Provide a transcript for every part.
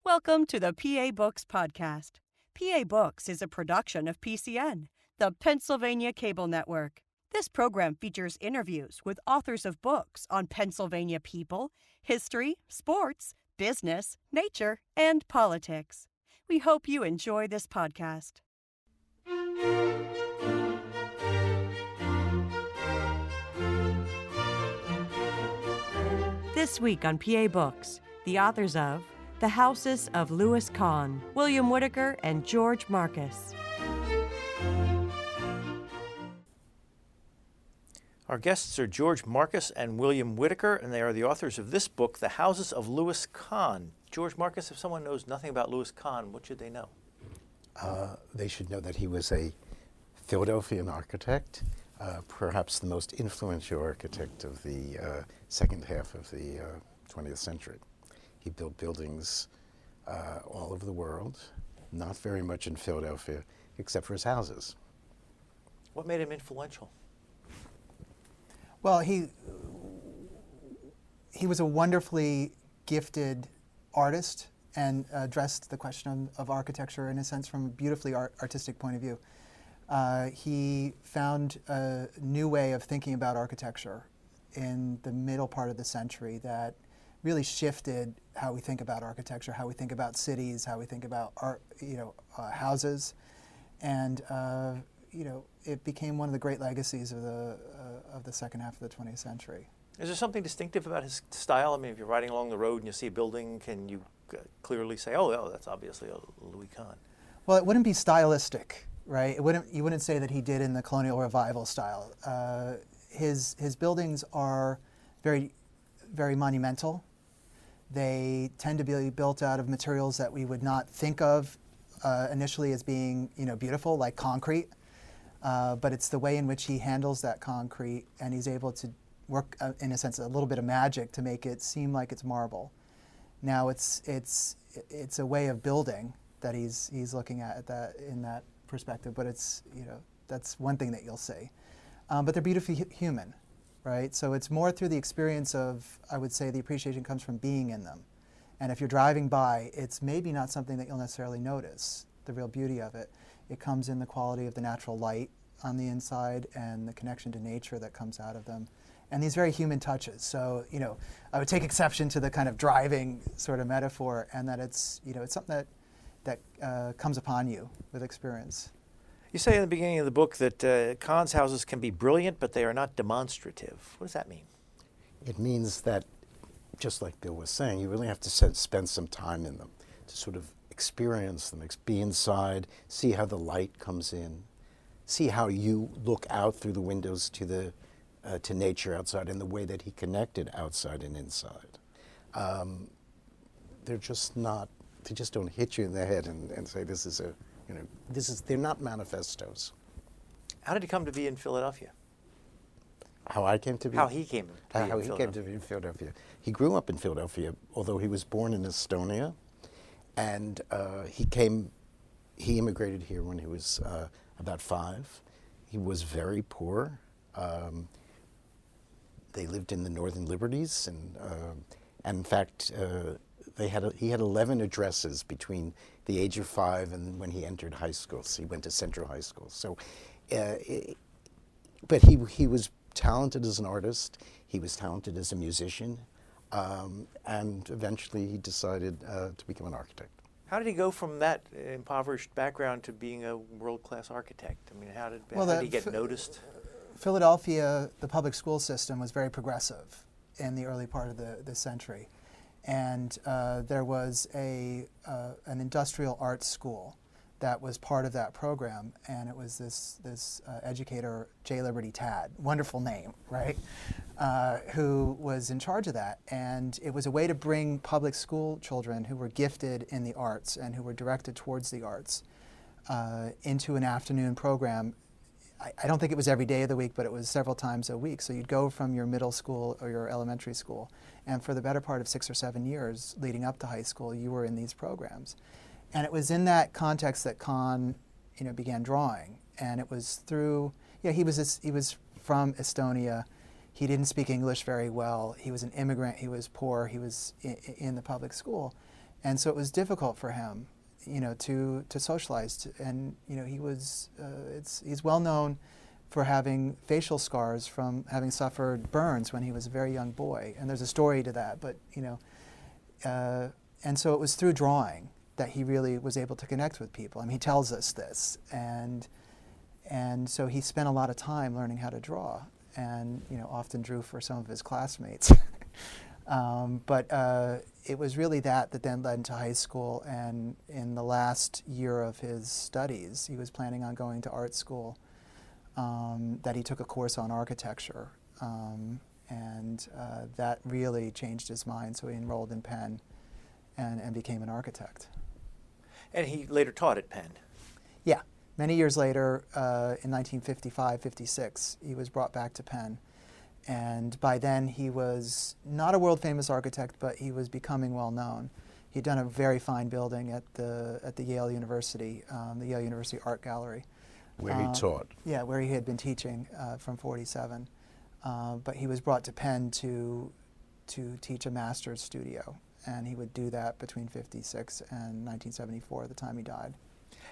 Welcome to the PA Books podcast. PA Books is a production of PCN, the Pennsylvania Cable Network. This program features interviews with authors of books on Pennsylvania people, history, sports, business, nature, and politics. We hope you enjoy this podcast. This week on PA Books, the authors of The Houses of Louis Kahn, William Whitaker, and George Marcus. Our guests are George Marcus and William Whitaker, and they are the authors of this book, The Houses of Louis Kahn. George Marcus, if someone knows nothing about Louis Kahn, what should they know? They should know that he was a Philadelphian architect, perhaps the most influential architect of the second half of the 20th century. He built buildings all over the world, not very much in Philadelphia, except for his houses. What made him influential? Well, he was a wonderfully gifted artist and addressed the question of architecture in a sense from a beautifully artistic point of view. He found a new way of thinking about architecture in the middle part of the century that really shifted how we think about architecture, how we think about cities, how we think about art, houses, and it became one of the great legacies of the second half of the 20th century. Is there something distinctive about his style? I mean, if you're riding along the road and you see a building, can you clearly say, oh, that's obviously a Louis Kahn? Well, it wouldn't be stylistic, right? You wouldn't say that he did in the colonial revival style. His buildings are very, very monumental. They tend to be built out of materials that we would not think of initially as being, beautiful, like concrete. But it's the way in which he handles that concrete, and he's able to work, in a sense, a little bit of magic to make it seem like it's marble. Now, it's a way of building that he's looking at that in that perspective. But it's that's one thing that you'll see. But they're beautifully human. Right? So it's more through the experience of, I would say, the appreciation comes from being in them. And if you're driving by, it's maybe not something that you'll necessarily notice, the real beauty of it. It comes in the quality of the natural light on the inside and the connection to nature that comes out of them. And these very human touches. So, I would take exception to the kind of driving sort of metaphor, and that it's something that comes upon you with experience. You say in the beginning of the book that Kahn's houses can be brilliant, but they are not demonstrative. What does that mean? It means that, just like Bill was saying, you really have to spend some time in them to sort of experience them, be inside, see how the light comes in, see how you look out through the windows to nature outside and the way that he connected outside and inside. They just don't hit you in the head and say this is they're not manifestos. How did he come to be in Philadelphia? How I came to be? How he came to be in Philadelphia. He grew up in Philadelphia, although he was born in Estonia, and he immigrated here when he was about 5. He was very poor. They lived in the Northern Liberties, and in fact, he had 11 addresses between the age of 5 and when he entered high school. So he went to Central High School. So, but he was talented as an artist. He was talented as a musician, and eventually he decided to become an architect. How did he go from that impoverished background to being a world-class architect? I mean, how did he get noticed? Philadelphia, the public school system was very progressive in the early part of the century. And there was an industrial arts school that was part of that program, and it was this educator, J. Liberty Tadd, wonderful name, right, who was in charge of that. And it was a way to bring public school children who were gifted in the arts and who were directed towards the arts into an afternoon program. I don't think it was every day of the week, but it was several times a week. So you'd go from your middle school or your elementary school, and for the better part of 6 or 7 years leading up to high school, you were in these programs. And it was in that context that Kahn, began drawing. And it was through, he was from Estonia. He didn't speak English very well. He was an immigrant. He was poor. He was in the public school. And so it was difficult for him, to socialize. And, he's well known for having facial scars from having suffered burns when he was a very young boy. And there's a story to that, but, and so it was through drawing that he really was able to connect with people. I mean, he tells us this. And so he spent a lot of time learning how to draw, and, often drew for some of his classmates. But it was really that then led into high school, and in the last year of his studies, he was planning on going to art school, that he took a course on architecture, and that really changed his mind, so he enrolled in Penn and became an architect. And he later taught at Penn. Yeah. Many years later, in 1955, 56, he was brought back to Penn. And by then, he was not a world-famous architect, but he was becoming well-known. He'd done a very fine building at the Yale University, the Yale University Art Gallery. Where he taught. Yeah, where he had been teaching from 47. But he was brought to Penn to teach a master's studio. And he would do that between 56 and 1974, the time he died.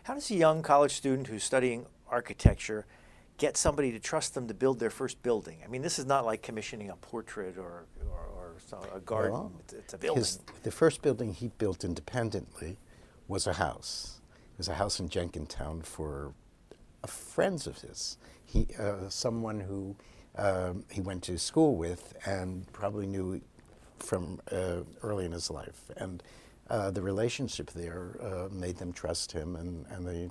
How does a young college student who's studying architecture get somebody to trust them to build their first building? I mean, this is not like commissioning a portrait or a garden. Well, it's a building. The first building he built independently was a house. It was a house in Jenkintown for friends of his. Someone who he went to school with and probably knew from early in his life. And the relationship there made them trust him, and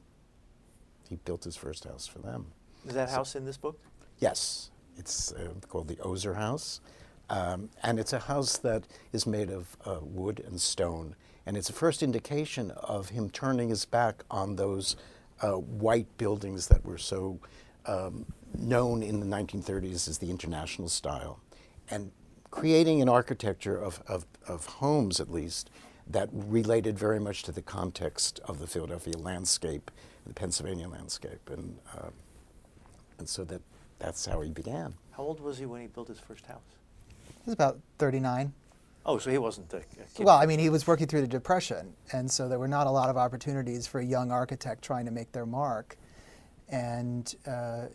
he built his first house for them. Is that house in this book? Yes, it's called the Ozer House, and it's a house that is made of wood and stone, and it's the first indication of him turning his back on those white buildings that were so known in the 1930s as the international style, and creating an architecture of homes, at least, that related very much to the context of the Philadelphia landscape, the Pennsylvania landscape, and so that's how he began. How old was he when he built his first house? He was about 39. Oh, so he wasn't a kid. Well, I mean, he was working through the Depression, and so there were not a lot of opportunities for a young architect trying to make their mark. And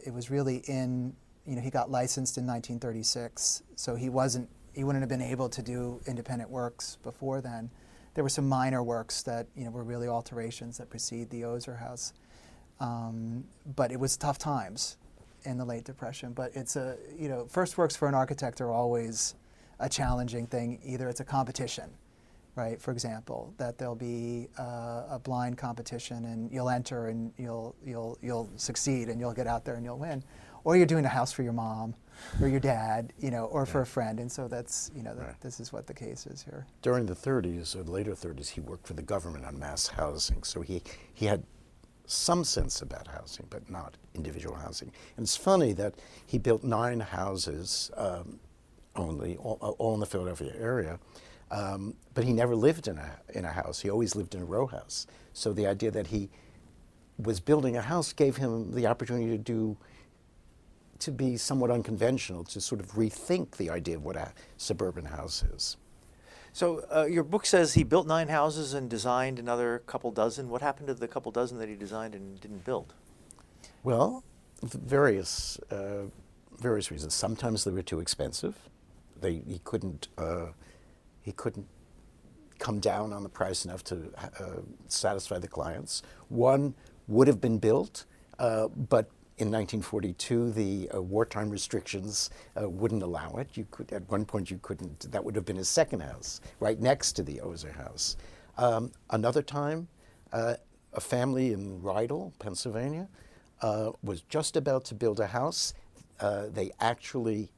it was really he got licensed in 1936, so he wouldn't have been able to do independent works before then. There were some minor works that were really alterations that precede the Ozer House, but it was tough times in the late Depression. But it's first works for an architect are always a challenging thing. Either it's a competition, right? For example, that there'll be a blind competition and you'll enter and you'll succeed and you'll get out there and you'll win, or you're doing a house for your mom or your dad, or for a friend, and so that's this is what the case is here. During the 30s or the later 30s, he worked for the government on mass housing, so he had some sense about housing, but not individual housing. And it's funny that he built 9 houses only, all in the Philadelphia area, but he never lived in a house. He always lived in a row house. So the idea that he was building a house gave him the opportunity to be somewhat unconventional, to sort of rethink the idea of what a suburban house is. So your book says he built 9 houses and designed another couple dozen. What happened to the couple dozen that he designed and didn't build? Well, various reasons. Sometimes they were too expensive. He couldn't come down on the price enough to satisfy the clients. One would have been built, but in 1942, the wartime restrictions wouldn't allow it. At one point, you couldn't. That would have been his second house, right next to the Ozer House. Another time, a family in Rydal, Pennsylvania, was just about to build a house. They actually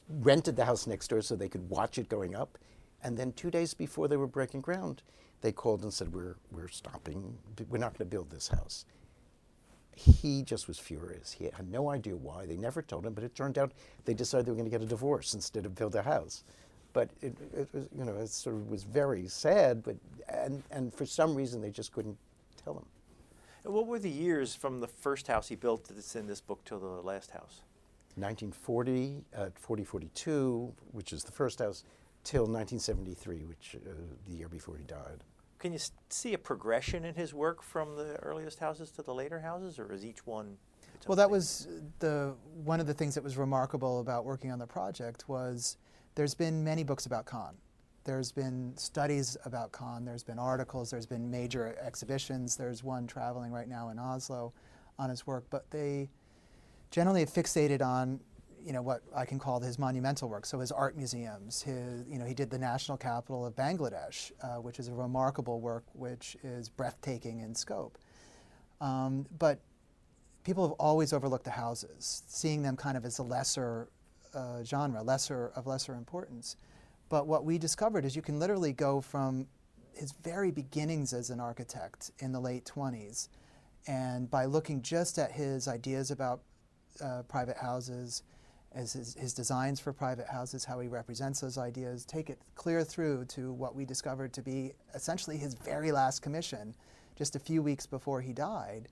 rented the house next door so they could watch it going up. And then 2 days before they were breaking ground, they called and said, we're stopping. We're not going to build this house. He just was furious. He had no idea why. They never told him, but it turned out they decided they were going to get a divorce instead of build a house. But it was, it sort of was very sad, but and for some reason they just couldn't tell him. And what were the years from the first house he built that's in this book till the last house? 1940, 42, which is the first house, till 1973, which the year before he died. Can you see a progression in his work from the earliest houses to the later houses, or is each one its own Well, that thing? was one of the things that was remarkable about working on the project was there's been many books about Kahn. There's been studies about Kahn. There's been articles. There's been major exhibitions. There's one traveling right now in Oslo on his work. But they generally have fixated on, what I can call his monumental work. So his art museums. He did the national capital of Bangladesh, which is a remarkable work, which is breathtaking in scope. But people have always overlooked the houses, seeing them kind of as a lesser genre, of lesser importance. But what we discovered is you can literally go from his very beginnings as an architect in the late 20s, and by looking just at his ideas about private houses, as his designs for private houses, how he represents those ideas, take it clear through to what we discovered to be essentially his very last commission, just a few weeks before he died,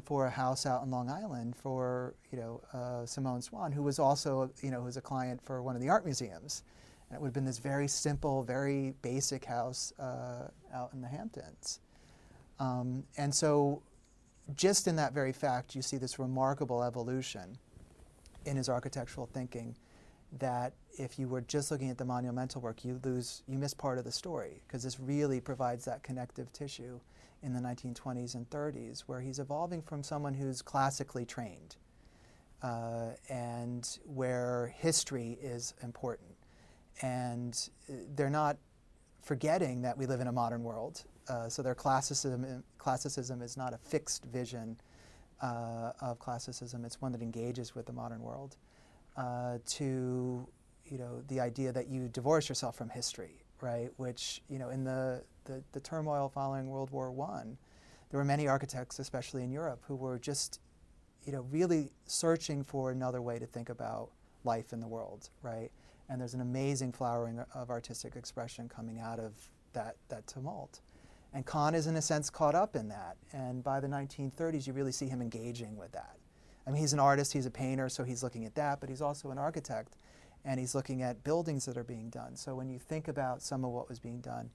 for a house out in Long Island for Simone Swan, who was also who was a client for one of the art museums. And it would have been this very simple, very basic house out in the Hamptons. And so just in that very fact, you see this remarkable evolution in his architectural thinking that if you were just looking at the monumental work, you miss part of the story, because this really provides that connective tissue in the 1920s and 30s, where he's evolving from someone who's classically trained and where history is important. And they're not forgetting that we live in a modern world. So their classicism is not a fixed vision of classicism. It's one that engages with the modern world. To the idea that you divorce yourself from history, right? Which in the turmoil following World War I, there were many architects, especially in Europe, who were just really searching for another way to think about life in the world, right? And there's an amazing flowering of artistic expression coming out of that tumult. And Kahn is, in a sense, caught up in that. And by the 1930s, you really see him engaging with that. I mean, he's an artist, he's a painter, so he's looking at that, but he's also an architect, and he's looking at buildings that are being done. So when you think about some of what was being done,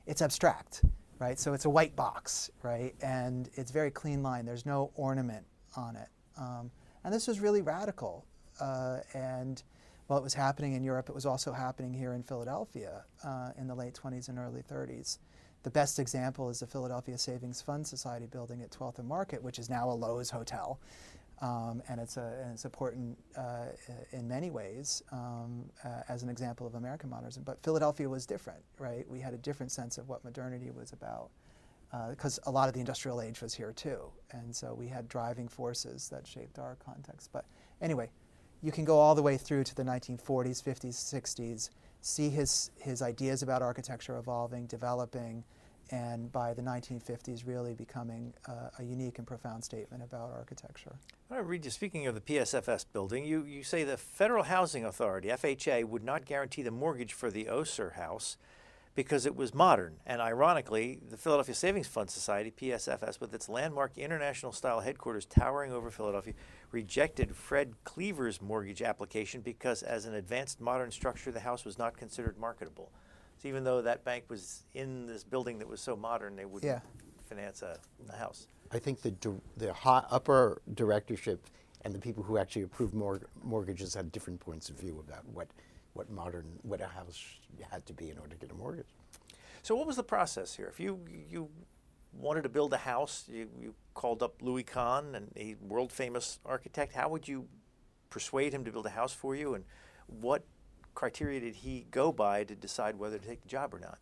it's abstract, right? So it's a white box, right? And it's very clean line. There's no ornament on it. And this was really radical. And while it was happening in Europe, it was also happening here in Philadelphia in the late 20s and early 30s. The best example is the Philadelphia Savings Fund Society building at 12th and Market, which is now a Lowe's hotel. And it's important in many ways as an example of American modernism. But Philadelphia was different, right? We had a different sense of what modernity was about, because a lot of the industrial age was here too. And so we had driving forces that shaped our context. But anyway, you can go all the way through to the 1940s, 50s, 60s, see his ideas about architecture evolving, developing, and by the 1950s really becoming a unique and profound statement about architecture. I read you, speaking of the PSFS building, you say the Federal Housing Authority, FHA, would not guarantee the mortgage for the Oser house because it was modern. And ironically, the Philadelphia Savings Fund Society, PSFS, with its landmark international-style headquarters towering over Philadelphia, rejected Fred Cleaver's mortgage application because as an advanced modern structure, the house was not considered marketable. So even though that bank was in this building that was so modern, they wouldn't finance a house. I think the upper directorship and the people who actually approved mortgages had different points of view about what a house had to be in order to get a mortgage. So what was the process here? If you wanted to build a house, you called up Louis Kahn, a world-famous architect. How would you persuade him to build a house for you, and what criteria did he go by to decide whether to take the job or not?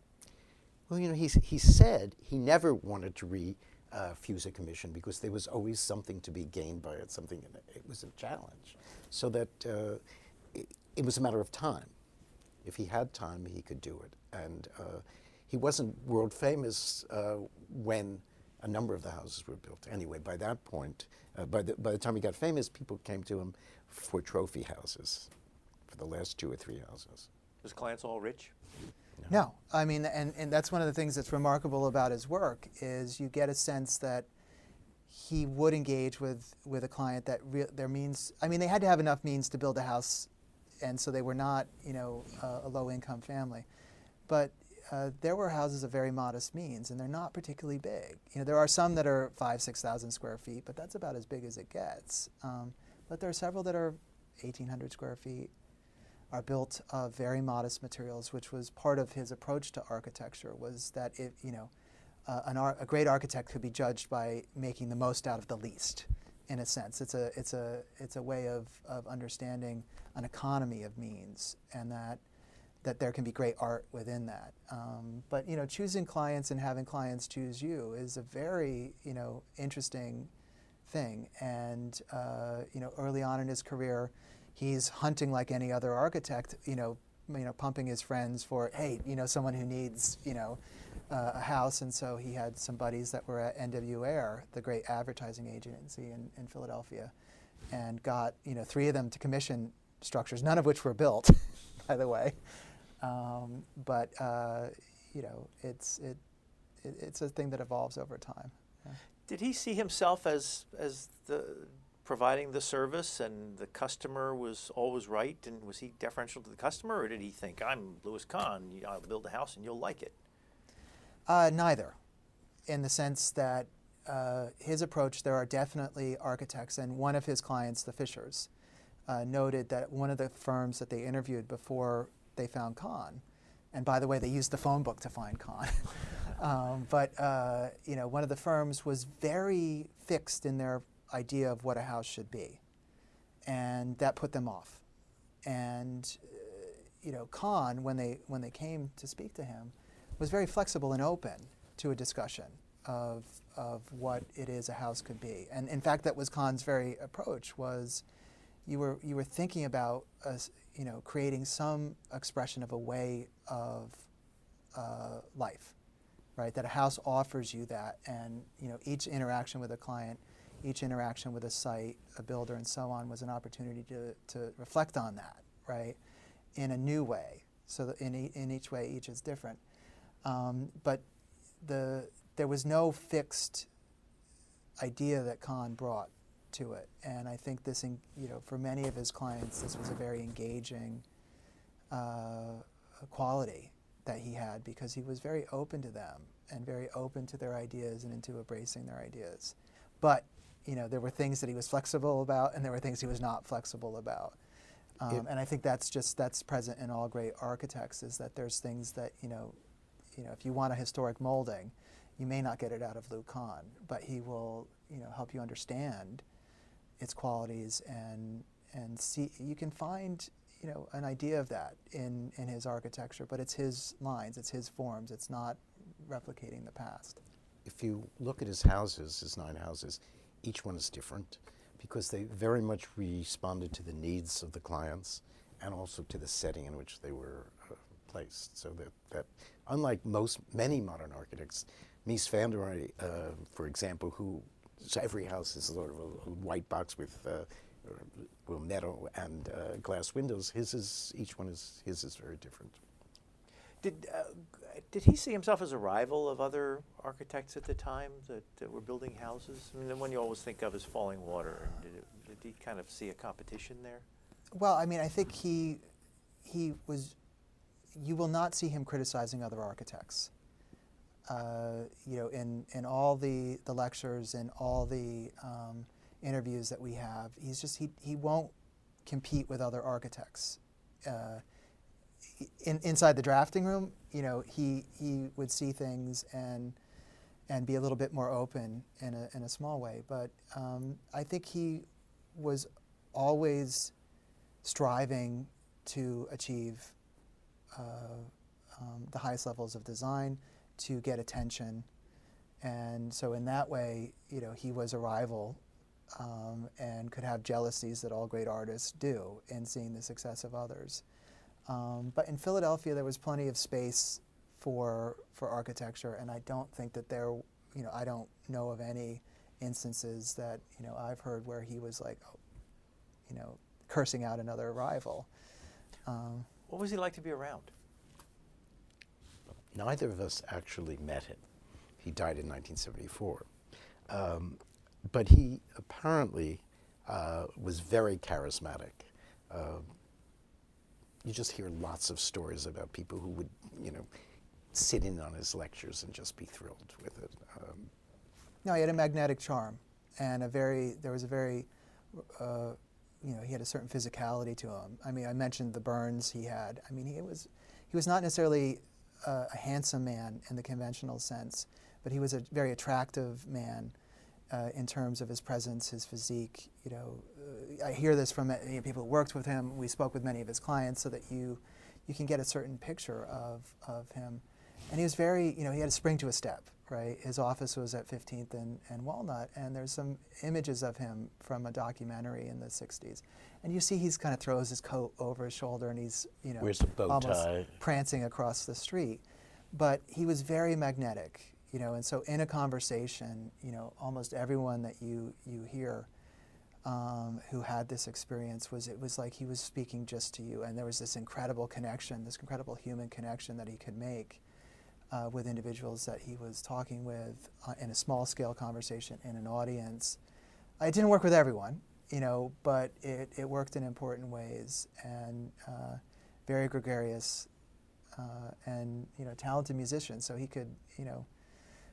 Well, he said he never wanted to refuse a commission because there was always something to be gained by it, it was a challenge. So that it was a matter of time. If he had time, he could do it. And he wasn't world famous when a number of the houses were built. Anyway, by that point, by the time he got famous, people came to him for trophy houses, for the last 2 or 3 houses. His clients all rich? No, I mean, and that's one of the things that's remarkable about his work is you get a sense that he would engage with a client that their means. I mean, they had to have enough means to build a house and so they were not, a low-income family. But there were houses of very modest means, and they're not particularly big. There are some that are 5,000, 6,000 square feet, but that's about as big as it gets. But there are several that are 1,800 square feet, are built of very modest materials, which was part of his approach to architecture, was that a great architect could be judged by making the most out of the least, in a sense. It's a way of understanding an economy of means, and that there can be great art within that. But choosing clients and having clients choose you is a very interesting thing. And early on in his career, he's hunting like any other architect, pumping his friends for, hey, someone who needs, a house. And so he had some buddies that were at NWAir, the great advertising agency in Philadelphia, and got 3 of them to commission structures, none of which were built, by the way. But it's a thing that evolves over time. Yeah. Did he see himself as the providing the service, and the customer was always right, and was he deferential to the customer, or did he think, I'm Louis Kahn, I'll build a house and you'll like it? Neither, in the sense that his approach, there are definitely architects, and one of his clients, the Fishers, noted that one of the firms that they interviewed before they found Kahn, and by the way, they used the phone book to find Kahn, but one of the firms was very fixed in their idea of what a house should be, and that put them off. And Kahn, when they came to speak to him, was very flexible and open to a discussion of what it is a house could be. And in fact, that was Kahn's very approach, was you were thinking about creating some expression of a way of life, right? That a house offers you that, and each interaction with a client, each interaction with a site, a builder, and so on, was an opportunity to reflect on that, right, in a new way. So that in each way, each is different. But there was no fixed idea that Kahn brought to it, and I think this, for many of his clients, this was a very engaging quality that he had, because he was very open to them and very open to their ideas and into embracing their ideas. But there were things that he was flexible about, and there were things he was not flexible about. And I think that's present in all great architects, is that there's things that if you want a historic molding, you may not get it out of Lou Kahn, but he will help you understand its qualities and see. You can find an idea of that in his architecture, but it's his lines, it's his forms, it's not replicating the past. If you look at his houses, his 9 houses, each one is different, because they very much responded to the needs of the clients and also to the setting in which they were placed. So that unlike many modern architects, Mies van der Rohe, for example, so every house is sort of a white box with metal and glass windows. Each one is very different. Did he see himself as a rival of other architects at the time that were building houses? I mean, the one you always think of is Falling Water. Did he kind of see a competition there? Well, I mean, I think he was. You will not see him criticizing other architects. In all the lectures and all the interviews that we have, he won't compete with other architects. Inside the drafting room, he would see things and be a little bit more open in a small way. But I think he was always striving to achieve the highest levels of design, to get attention, and so in that way, he was a rival, and could have jealousies that all great artists do in seeing the success of others. But in Philadelphia, there was plenty of space for architecture, and I don't think that I don't know of any instances that I've heard where he was like, cursing out another rival. What was he like to be around? Neither of us actually met him. He died in 1974. But he apparently was very charismatic. you just hear lots of stories about people who would, sit in on his lectures and just be thrilled with it. No, he had a magnetic charm, and he had a certain physicality to him. I mean, I mentioned the burns he had. I mean, he was not necessarily a handsome man in the conventional sense, but he was a very attractive man in terms of his presence, his physique. I hear this from people who worked with him. We spoke with many of his clients, so that you can get a certain picture of him. And he was very, he had a spring to his step, right? His office was at 15th and Walnut, and there's some images of him from a documentary in the 60s. And you see he's kind of throws his coat over his shoulder, and he's, wears a bow almost tie, prancing across the street. But he was very magnetic, and so in a conversation, almost everyone that you hear who had this experience it was like he was speaking just to you, and there was this incredible connection, this incredible human connection that he could make with individuals that he was talking with in a small-scale conversation in an audience. It didn't work with everyone, but it worked in important ways, and very gregarious and talented musician. So he could,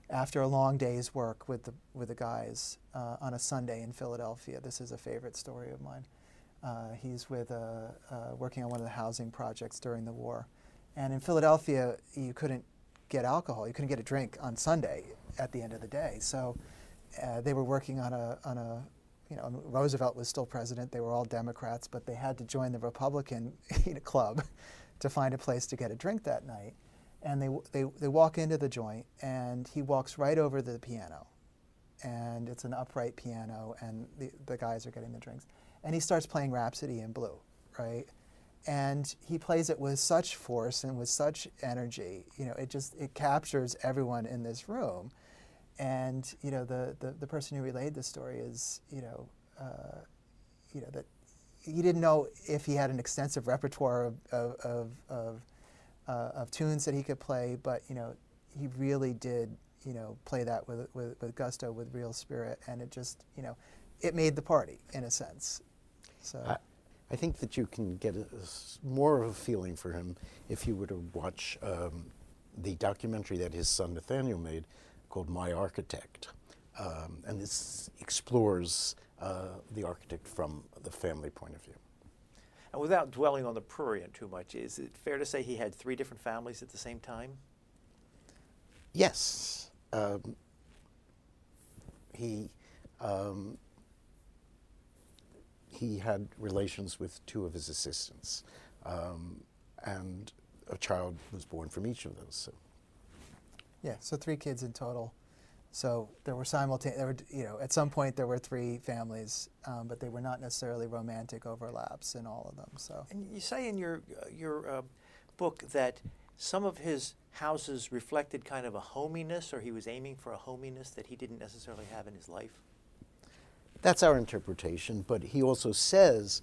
after a long day's work with the guys on a Sunday in Philadelphia, this is a favorite story of mine. He's working on one of the housing projects during the war, and in Philadelphia you couldn't get alcohol. You couldn't get a drink on Sunday at the end of the day. So they were working on a Roosevelt was still president. They were all Democrats, but they had to join the Republican club to find a place to get a drink that night. And they walk into the joint, and he walks right over to the piano, and it's an upright piano, and the guys are getting the drinks, and he starts playing Rhapsody in Blue, right? And he plays it with such force and with such energy. It captures everyone in this room. And the person who relayed the story is that he didn't know if he had an extensive repertoire of tunes that he could play, but he really did play that with gusto, with real spirit, and it just it made the party in a sense. So. I think that you can get more of a feeling for him if you were to watch the documentary that his son Nathaniel made called My Architect. And this explores the architect from the family point of view. And without dwelling on the prurient too much, is it fair to say he had 3 different families at the same time? Yes. He had relations with 2 of his assistants, and a child was born from each of those. So. Yeah, so 3 kids in total. So there were at some point there were 3 families, but they were not necessarily romantic overlaps in all of them. So. And you say in your book that some of his houses reflected kind of a hominess, or he was aiming for a hominess that he didn't necessarily have in his life. That's our interpretation, but he also says,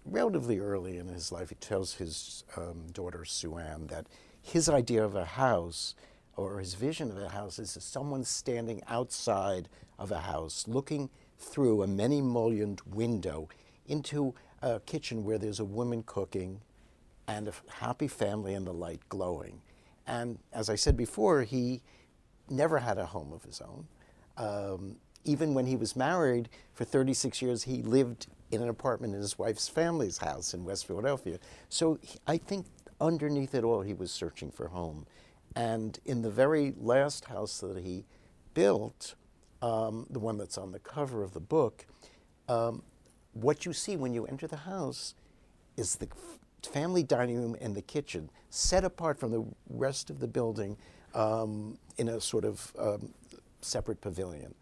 relatively early in his life, he tells his daughter, Sue Ann, that his idea of a house, or his vision of a house, is someone standing outside of a house, looking through a many-mullioned window into a kitchen where there's a woman cooking and a happy family and the light glowing. And as I said before, he never had a home of his own. Even when he was married for 36 years, he lived in an apartment in his wife's family's house in West Philadelphia. So I think underneath it all, he was searching for home. And in the very last house that he built, the one that's on the cover of the book, what you see when you enter the house is the family dining room and the kitchen, set apart from the rest of the building in a sort of separate pavilion.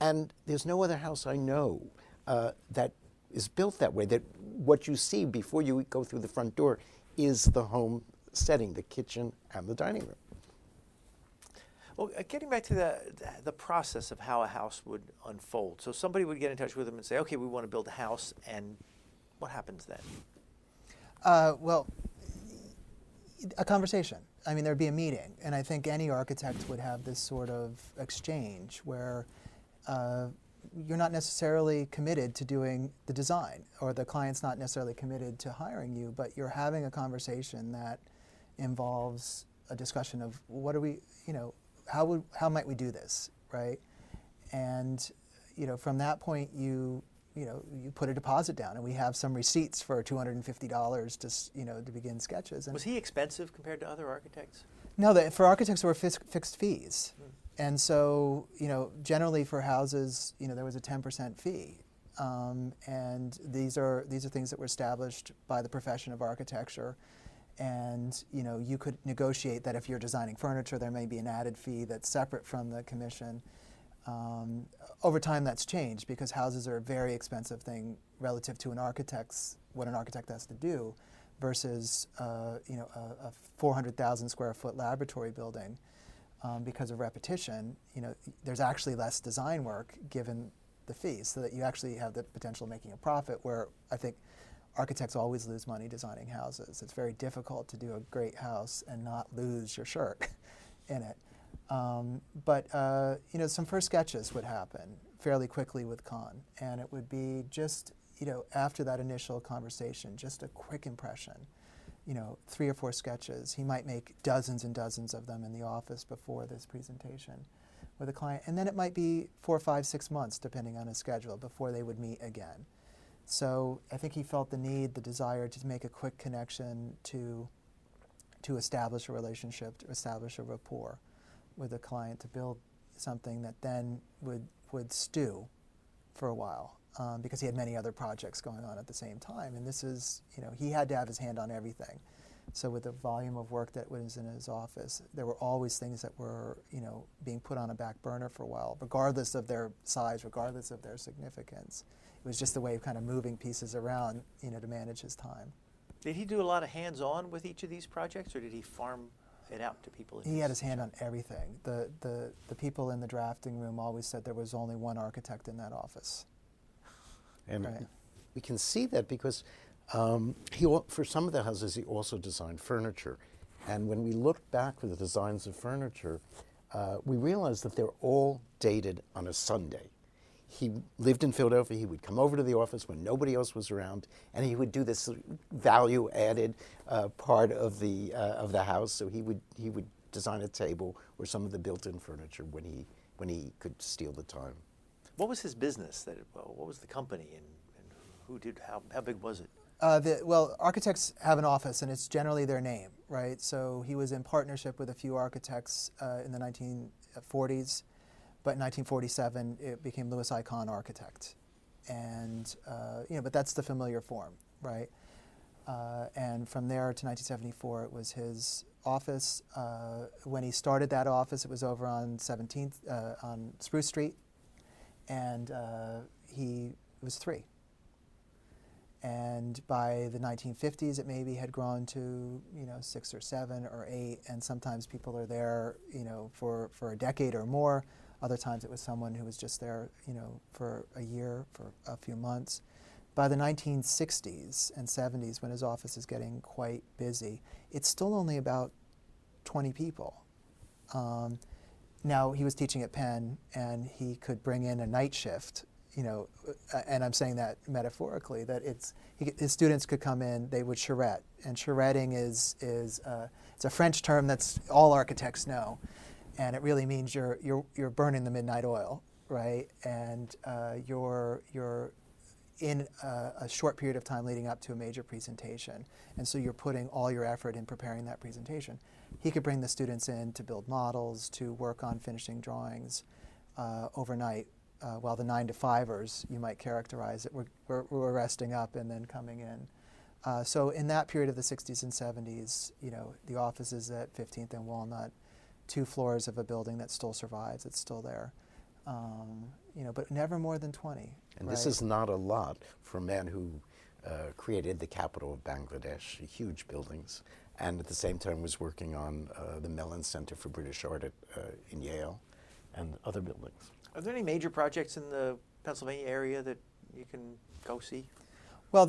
And there's no other house I know that is built that way, that what you see before you go through the front door is the home setting, the kitchen and the dining room. Well, getting back to the process of how a house would unfold. So somebody would get in touch with him and say, okay, we want to build a house, and what happens then? Well, a conversation. I mean, there'd be a meeting, and I think any architect would have this sort of exchange where you're not necessarily committed to doing the design, or the client's not necessarily committed to hiring you, but you're having a conversation that involves a discussion of what are we, how might we do this, right? And from that point you put a deposit down, and we have some receipts for $250 to begin sketches. And was he expensive compared to other architects? No, for architects there were fixed fees. And so, generally for houses, there was a 10% fee. And these are things that were established by the profession of architecture. And, you could negotiate that if you're designing furniture, there may be an added fee that's separate from the commission. Over time, that's changed because houses are a very expensive thing relative to what an architect has to do versus, a 400,000 square foot laboratory building. Because of repetition, there's actually less design work given the fees, so that you actually have the potential of making a profit, where I think architects always lose money designing houses. It's very difficult to do a great house and not lose your shirt in it. But some first sketches would happen fairly quickly with Kahn, and it would be just, after that initial conversation, just a quick impression. 3 or 4 sketches. He might make dozens and dozens of them in the office before this presentation with a client. And then it might be 4, 5, 6 months, depending on his schedule, before they would meet again. So I think he felt the desire to make a quick connection to establish a relationship, to establish a rapport with a client, to build something that then would stew for a while. Because he had many other projects going on at the same time. And this is, he had to have his hand on everything. So with the volume of work that was in his office, there were always things that were, being put on a back burner for a while, regardless of their size, regardless of their significance. It was just a way of kind of moving pieces around, to manage his time. Did he do a lot of hands-on with each of these projects, or did he farm it out to people? He had his hand on everything. The people in the drafting room always said there was only one architect in that office. And right. We can see that because for some of the houses, he also designed furniture. And when we look back at the designs of furniture, we realized that they're all dated on a Sunday. He lived in Philadelphia. He would come over to the office when nobody else was around, and he would do this value-added part of the house. So he would design a table or some of the built-in furniture when he could steal the time. What was his business? What was the company, and who did how big was it? Well, architects have an office, and it's generally their name, right? So he was in partnership with a few architects in the 1940s, but in 1947 it became Louis Kahn Architect, and but that's the familiar form, right? And from there to 1974, it was his office. When he started that office, it was over on 17th on Spruce Street. And he was 3. And by the 1950s, it maybe had grown to 6 or 7 or 8. And sometimes people are there, for a decade or more. Other times it was someone who was just there, for a year, for a few months. By the 1960s and 70s, when his office is getting quite busy, it's still only about 20 people. Now, he was teaching at Penn, and he could bring in a night shift, and I'm saying that metaphorically, that his students could come in, they would charrette. And charretting is it's a French term that's all architects know. And it really means you're burning the midnight oil, right? And you're in a short period of time leading up to a major presentation. And so you're putting all your effort in preparing that presentation. He could bring the students in to build models, to work on finishing drawings overnight, while the 9-to-5ers, you might characterize it, were resting up and then coming in. So in that period of the 60s and 70s, the office is at 15th and Walnut, 2 floors of a building that still survives. It's still there. But never more than 20. And right? This is not a lot for a man who created the capital of Bangladesh, huge buildings, and at the same time was working on the Mellon Center for British Art in Yale and other buildings. Are there any major projects in the Pennsylvania area that you can go see? Well,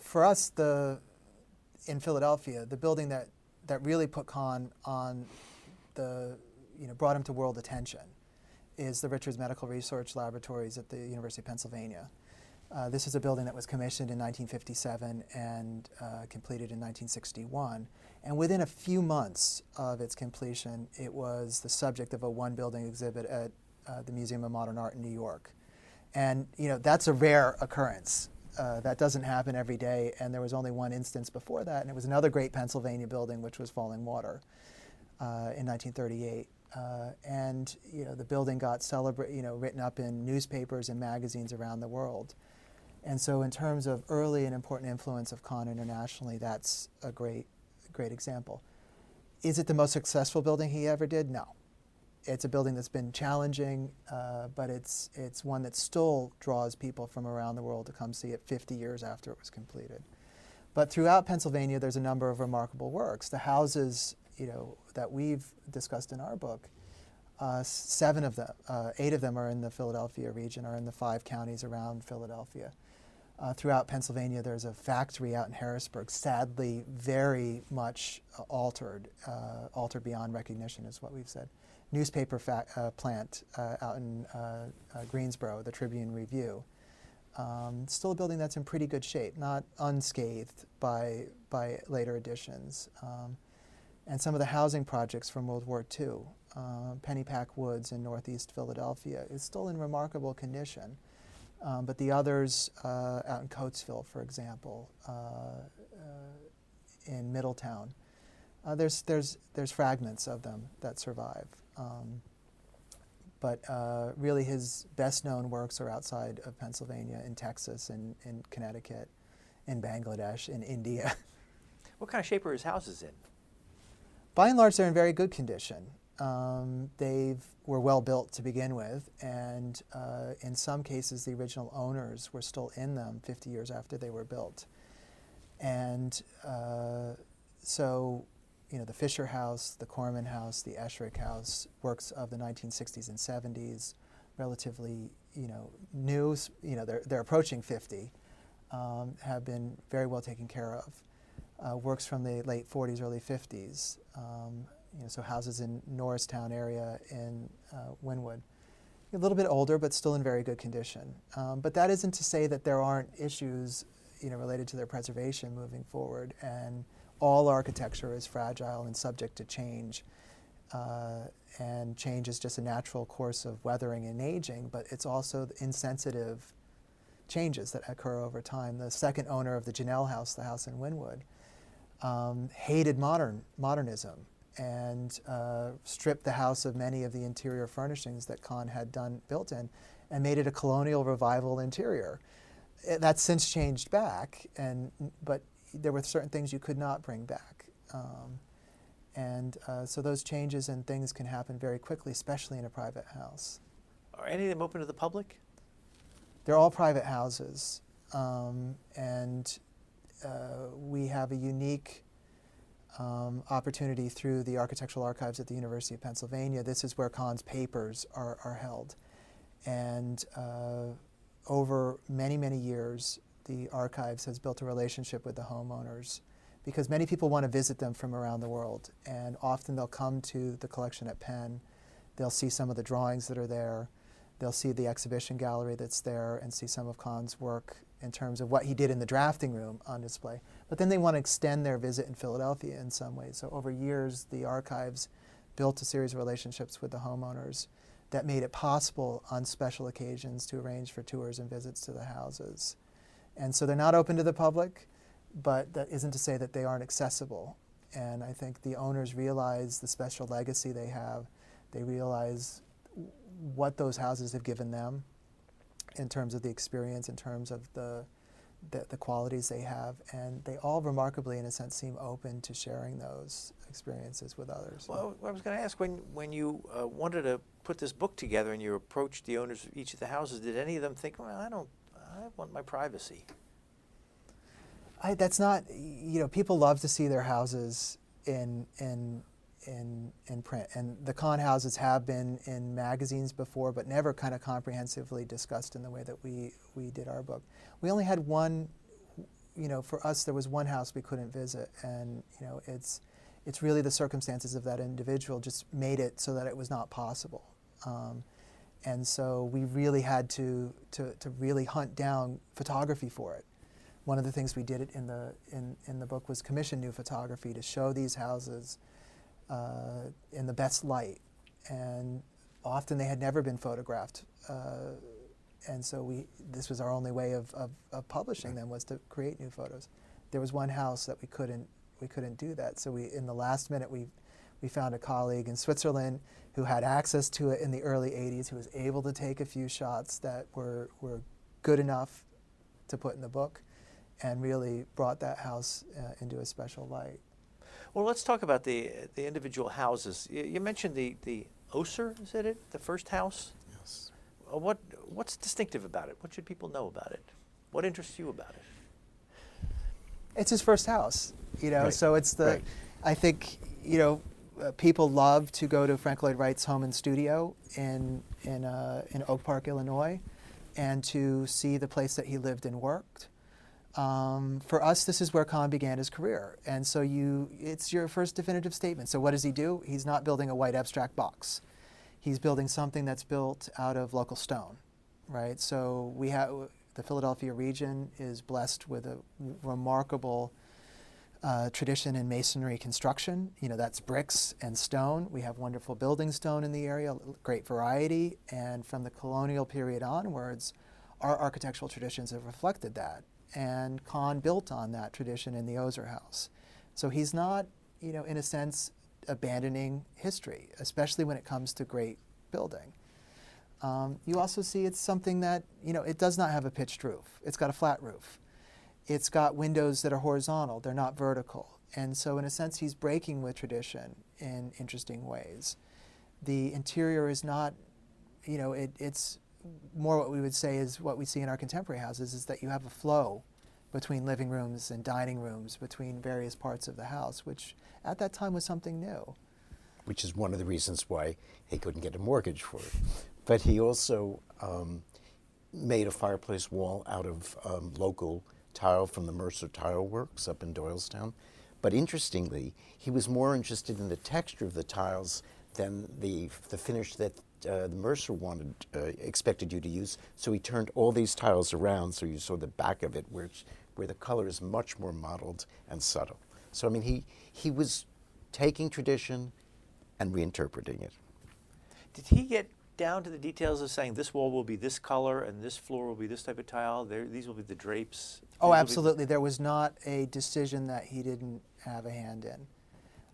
for us, in Philadelphia, the building that really put Kahn on brought him to world attention is the Richards Medical Research Laboratories at the University of Pennsylvania. This is a building that was commissioned in 1957 and completed in 1961. And within a few months of its completion, it was the subject of a one-building exhibit at the Museum of Modern Art in New York. And that's a rare occurrence. That doesn't happen every day, and there was only one instance before that, and it was another great Pennsylvania building, which was Falling Water in 1938. And the building got written up in newspapers and magazines around the world. And so in terms of early and important influence of Kahn internationally, that's a great example. Is it the most successful building he ever did? No. It's a building that's been challenging, but it's one that still draws people from around the world to come see it 50 years after it was completed. But throughout Pennsylvania, there's a number of remarkable works. The houses, that we've discussed in our book, 7 of them, 8 of them are in the Philadelphia region, are in the 5 counties around Philadelphia. Throughout Pennsylvania, there's a factory out in Harrisburg, sadly very much altered beyond recognition is what we've said. Newspaper plant out in Greensboro, the Tribune Review. Still a building that's in pretty good shape, not unscathed by later additions. And some of the housing projects from World War II, Pennypack Woods in northeast Philadelphia, is still in remarkable condition. But the others out in Coatesville, for example, in Middletown, there's fragments of them that survive. But really his best-known works are outside of Pennsylvania, in Texas, in Connecticut, in Bangladesh, in India. What kind of shape are his houses in? By and large, they're in very good condition. They were well built to begin with, and in some cases the original owners were still in them 50 years after they were built. And so, the Fisher House, the Corman House, the Esherick House, works of the 1960s and 70s, relatively, new, they're approaching 50, have been very well taken care of. Works from the late 40s, early 50s. So houses in Norristown area in Wynwood. A little bit older, but still in very good condition. But that isn't to say that there aren't issues, related to their preservation moving forward. And all architecture is fragile and subject to change. And change is just a natural course of weathering and aging, but it's also insensitive changes that occur over time. The second owner of the Janelle House, the house in Wynwood, hated modernism and stripped the house of many of the interior furnishings that Kahn had built in, and made it a colonial revival interior. That's since changed back, but there were certain things you could not bring back. So those changes and things can happen very quickly, especially in a private house. Are any of them open to the public? They're all private houses, we have a unique opportunity through the Architectural Archives at the University of Pennsylvania. This is where Kahn's papers are held. And over many, many years, the archives has built a relationship with the homeowners, because many people want to visit them from around the world. And often they'll come to the collection at Penn. They'll see some of the drawings that are there. They'll see the exhibition gallery that's there and see some of Kahn's work in terms of what he did in the drafting room on display. But then they want to extend their visit in Philadelphia in some ways. So over years, the archives built a series of relationships with the homeowners that made it possible on special occasions to arrange for tours and visits to the houses. And so they're not open to the public, but that isn't to say that they aren't accessible. And I think the owners realize the special legacy they have. They realize what those houses have given them in terms of the experience, in terms of the qualities they have, and they all remarkably, in a sense, seem open to sharing those experiences with others. Well, I was going to ask, when you wanted to put this book together and you approached the owners of each of the houses, did any of them think, well, I want my privacy? That's not, people love to see their houses in print, and the Kahn houses have been in magazines before, but never kind of comprehensively discussed in the way that we did our book. We only had one, for us there was one house we couldn't visit, and it's really the circumstances of that individual just made it so that it was not possible. And so we really had to really hunt down photography for it. One of the things we did in the book was commission new photography to show these houses in the best light. And often they had never been photographed. And so this was our only way of publishing them, was to create new photos. There was one house that we couldn't do that. So in the last minute, we found a colleague in Switzerland who had access to it in the early 80s, who was able to take a few shots that were good enough to put in the book, and really brought that house into a special light. Well, let's talk about the individual houses. You mentioned the Oser, is that it? The first house? Yes. What's distinctive about it? What should people know about it? What interests you about it? It's his first house, Right. so it's Right. I think, people love to go to Frank Lloyd Wright's home and studio in Oak Park, Illinois, and to see the place that he lived and worked. For us, this is where Kahn began his career, and so it's your first definitive statement. So what does he do? He's not building a white abstract box. He's building something that's built out of local stone, right? So we have the Philadelphia region is blessed with a remarkable tradition in masonry construction. That's bricks and stone. We have wonderful building stone in the area, great variety, and from the colonial period onwards, our architectural traditions have reflected that. And Kahn built on that tradition in the Oser House. So he's not, in a sense, abandoning history, especially when it comes to great building. You also see it's something that, it does not have a pitched roof. It's got a flat roof. It's got windows that are horizontal. They're not vertical. And so in a sense, he's breaking with tradition in interesting ways. The interior is not, it's more what we would say is what we see in our contemporary houses, is that you have a flow between living rooms and dining rooms, between various parts of the house, which at that time was something new. Which is one of the reasons why he couldn't get a mortgage for it. But he also made a fireplace wall out of local tile from the Mercer Tile Works up in Doylestown. But interestingly, he was more interested in the texture of the tiles than the finish that the Mercer expected you to use. So he turned all these tiles around, so you saw the back of it, where the color is much more mottled and subtle. So I mean, he was taking tradition and reinterpreting it. Did he get down to the details of saying this wall will be this color and this floor will be this type of tile? These will be the drapes? Oh, absolutely. There was not a decision that he didn't have a hand in.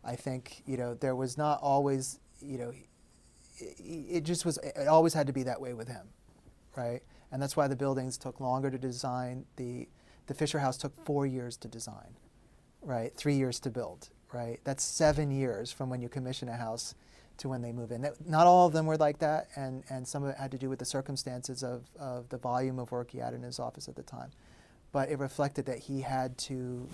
I think, there was not always, it just was, it always had to be that way with him, right? And that's why the buildings took longer to design. The Fisher House took 4 years to design, right? 3 years to build, right? That's 7 years from when you commission a house to when they move in. Not all of them were like that, and some of it had to do with the circumstances of the volume of work he had in his office at the time. But it reflected that he had to,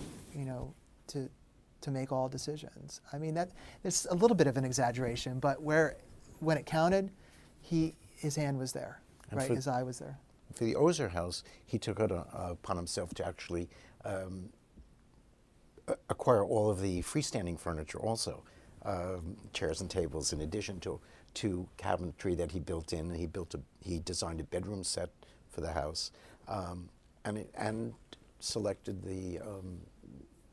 to make all decisions. I mean, it's a little bit of an exaggeration, but when it counted, his hand was there, And right? His eye was there. For the Oser House, he took it upon himself to actually acquire all of the freestanding furniture also, chairs and tables, in addition to cabinetry that he built in. He designed a bedroom set for the house, and selected the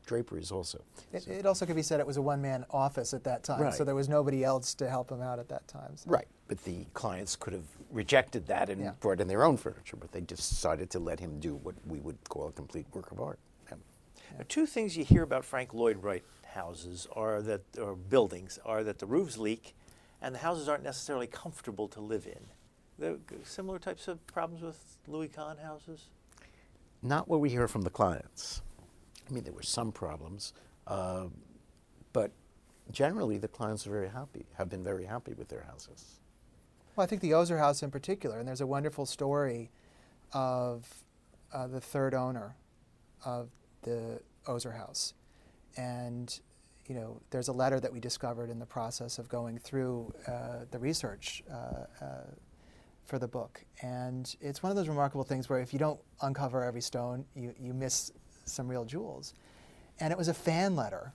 draperies also. It also could be said it was a one-man office at that time, Right. so there was nobody else to help him out at that time. So. Right, but the clients could have rejected that and Yeah. brought in their own furniture, but they decided to let him do what we would call a complete work of art. Now, two things you hear about Frank Lloyd Wright houses or buildings are that the roofs leak and the houses aren't necessarily comfortable to live in. There are similar types of problems with Louis Kahn houses? Not what we hear from the clients. I mean, there were some problems, but generally the clients are have been very happy with their houses. Well, I think the Oser House in particular, and there's a wonderful story of the third owner of the Oser House. And, there's a letter that we discovered in the process of going through the research for the book. And it's one of those remarkable things where if you don't uncover every stone, you miss some real jewels. And it was a fan letter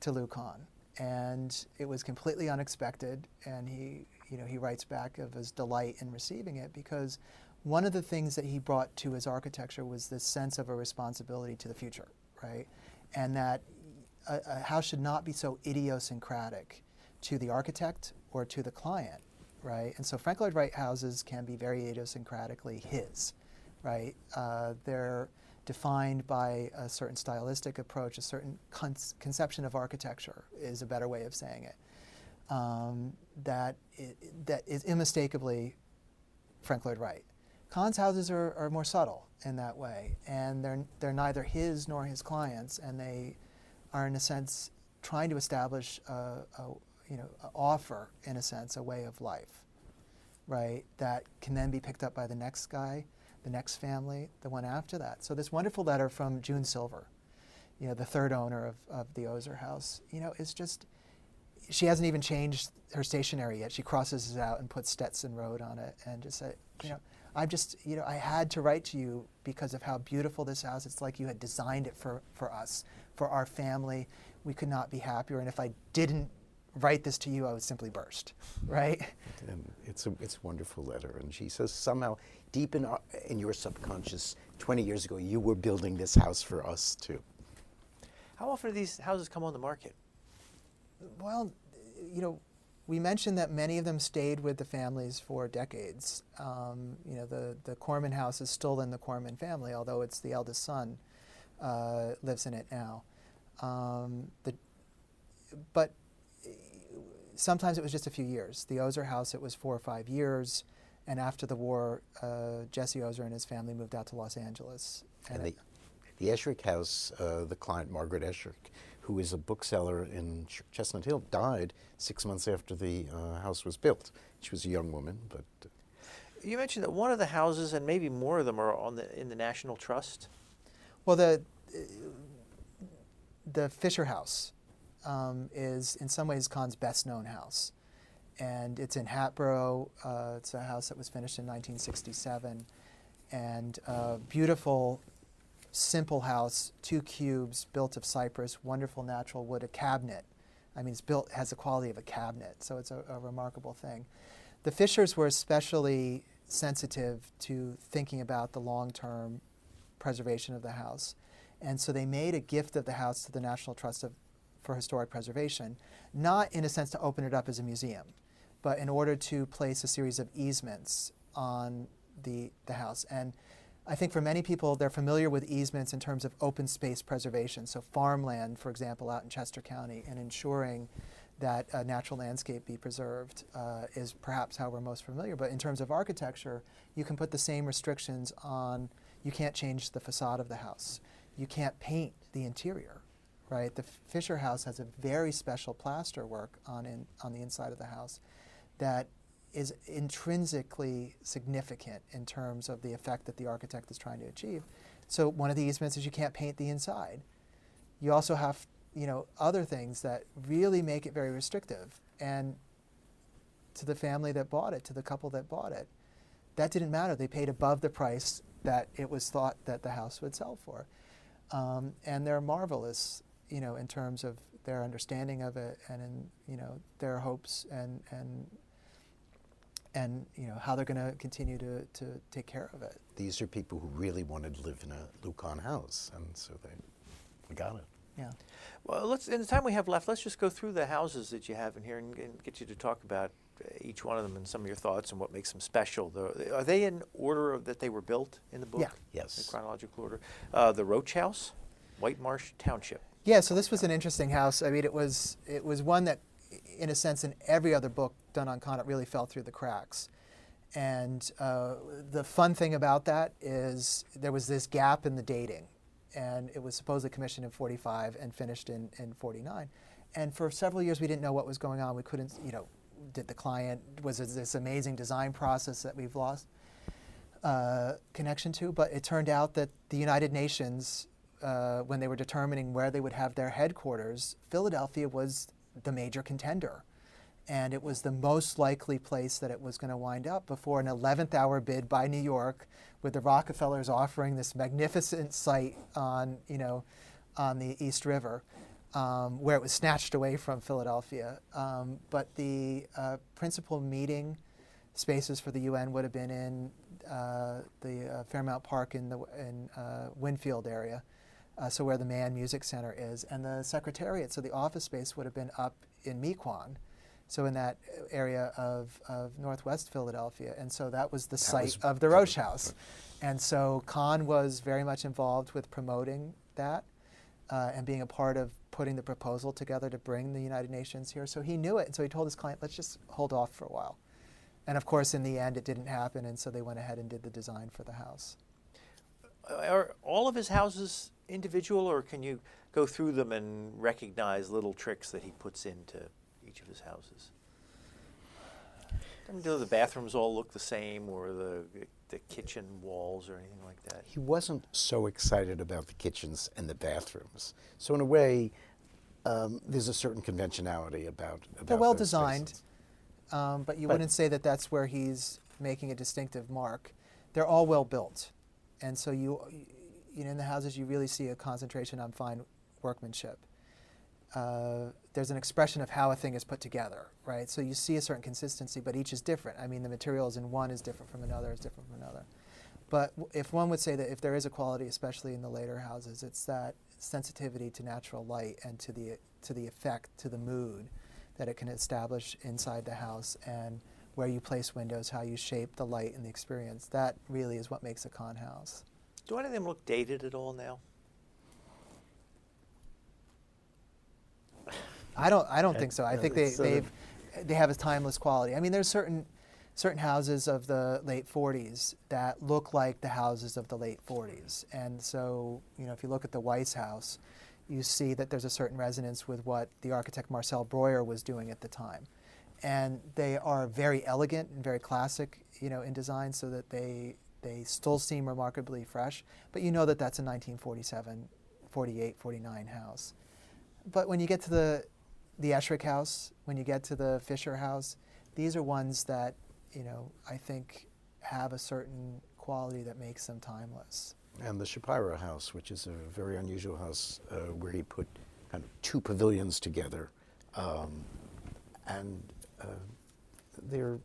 to Lou Kahn. And it was completely unexpected, and he writes back of his delight in receiving it, because one of the things that he brought to his architecture was this sense of a responsibility to the future, right? And that a house should not be so idiosyncratic to the architect or to the client, right? And so Frank Lloyd Wright houses can be very idiosyncratically his, right? They're defined by a certain stylistic approach, a certain conception of architecture is a better way of saying it, that is unmistakably Frank Lloyd Wright. Kahn's houses are more subtle in that way, and they're neither his nor his clients', and they are, in a sense, trying to establish offer, in a sense, a way of life, right, that can then be picked up by the next guy, the next family, the one after that. So this wonderful letter from June Silver, the third owner of the Ozer house, is just, she hasn't even changed her stationery yet. She crosses it out and puts Stetson Road on it and just said, I had to write to you because of how beautiful this house. It's like you had designed it for us, for our family. We could not be happier. And if I didn't write this to you, I would simply burst, right? And it's a wonderful letter. And she says somehow deep in your subconscious, 20 years ago, you were building this house for us too. How often do these houses come on the market? Well, we mentioned that many of them stayed with the families for decades. The Corman house is still in the Corman family, although it's the eldest son lives in it now. But sometimes it was just a few years. The Ozer house, it was 4 or 5 years, and after the war, Jesse Ozer and his family moved out to Los Angeles. And the Esherick house, the client, Margaret Esherick, who is a bookseller in Chestnut Hill, died 6 months after the house was built. She was a young woman, but... You mentioned that one of the houses, and maybe more of them, are in the National Trust. Well, the Fisher House is in some ways Kahn's best-known house. And it's in Hatboro. It's a house that was finished in 1967. And beautiful, simple house, 2 cubes, built of cypress, wonderful natural wood, a cabinet. I mean, has the quality of a cabinet, so it's a remarkable thing. The Fishers were especially sensitive to thinking about the long-term preservation of the house. And so they made a gift of the house to the National Trust for Historic Preservation, not in a sense to open it up as a museum, but in order to place a series of easements on the house. And I think for many people, they're familiar with easements in terms of open space preservation. So farmland, for example, out in Chester County, and ensuring that a natural landscape be preserved is perhaps how we're most familiar. But in terms of architecture, you can put the same restrictions on, you can't change the facade of the house. You can't paint the interior, right? The Fisher house has a very special plaster work on the inside of the house that is intrinsically significant in terms of the effect that the architect is trying to achieve. So one of the easements is you can't paint the inside. You also have, other things that really make it very restrictive. And to the family that bought it, to the couple that bought it, that didn't matter. They paid above the price that it was thought that the house would sell for. And they're marvelous, in terms of their understanding of it and in, their hopes and how they're going to continue to take care of it. These are people who really wanted to live in a Louis Kahn house, and so they got it. Yeah. Well, in the time we have left, let's just go through the houses that you have in here and get you to talk about each one of them and some of your thoughts and what makes them special. Are they in order that they were built in the book? Yeah. Yes. In chronological order. The Roach House, White Marsh Township. Yeah, so this was an interesting house. I mean, it was one that, in a sense, in every other book done on Kahn, it really fell through the cracks. And the fun thing about that is there was this gap in the dating. And it was supposedly commissioned in 45 and finished in 49. And for several years, we didn't know what was going on. We couldn't, did the client, was it this amazing design process that we've lost connection to? But it turned out that the United Nations, when they were determining where they would have their headquarters, Philadelphia was the major contender. And it was the most likely place that it was going to wind up before an 11th hour bid by New York, with the Rockefellers offering this magnificent site on the East River. where it was snatched away from Philadelphia. But the principal meeting spaces for the UN would have been in the Fairmount Park in Winfield area, so where the Mann Music Center is. And the secretariat, so the office space, would have been up in Mequon, so in that area of northwest Philadelphia. And so that was the site of the Roche House. And so Kahn was very much involved with promoting that and being a part of putting the proposal together to bring the United Nations here. So he knew it, and so he told his client, let's just hold off for a while. And of course, in the end, it didn't happen, and so they went ahead and did the design for the house. Are all of his houses individual, or can you go through them and recognize little tricks that he puts into each of his houses? Do the bathrooms all look the same, or the kitchen walls, or anything like that? He wasn't so excited about the kitchens and the bathrooms. So in a way, there's a certain conventionality about They're well those designed, spaces. but you Right. wouldn't say that that's where he's making a distinctive mark. They're all well built, and so you know, in the houses you really see a concentration on fine workmanship. There's an expression of how a thing is put together, right? So you see a certain consistency, but each is different. I mean, the materials in one is different from another, is different from another. But if one would say that if there is a quality, especially in the later houses, it's that sensitivity to natural light and to the effect, to the mood that it can establish inside the house, and where you place windows, how you shape the light and the experience. That really is what makes a Kahn house. Do any of them look dated at all now? I don't think so. I think they have a timeless quality. I mean, there's certain houses of the late 40s that look like the houses of the late 40s. And so, you know, if you look at the Weiss house, you see that there's a certain resonance with what the architect Marcel Breuer was doing at the time. And they are very elegant and very classic, you know, in design, so that they still seem remarkably fresh. But you know that that's a 1947, 48, 49 house. But when you get to the Escherick house, when you get to the Fisher house, these are ones that, you know, I think have a certain quality that makes them timeless. And the Shapiro house, which is a very unusual house where he put kind of two pavilions together. And they're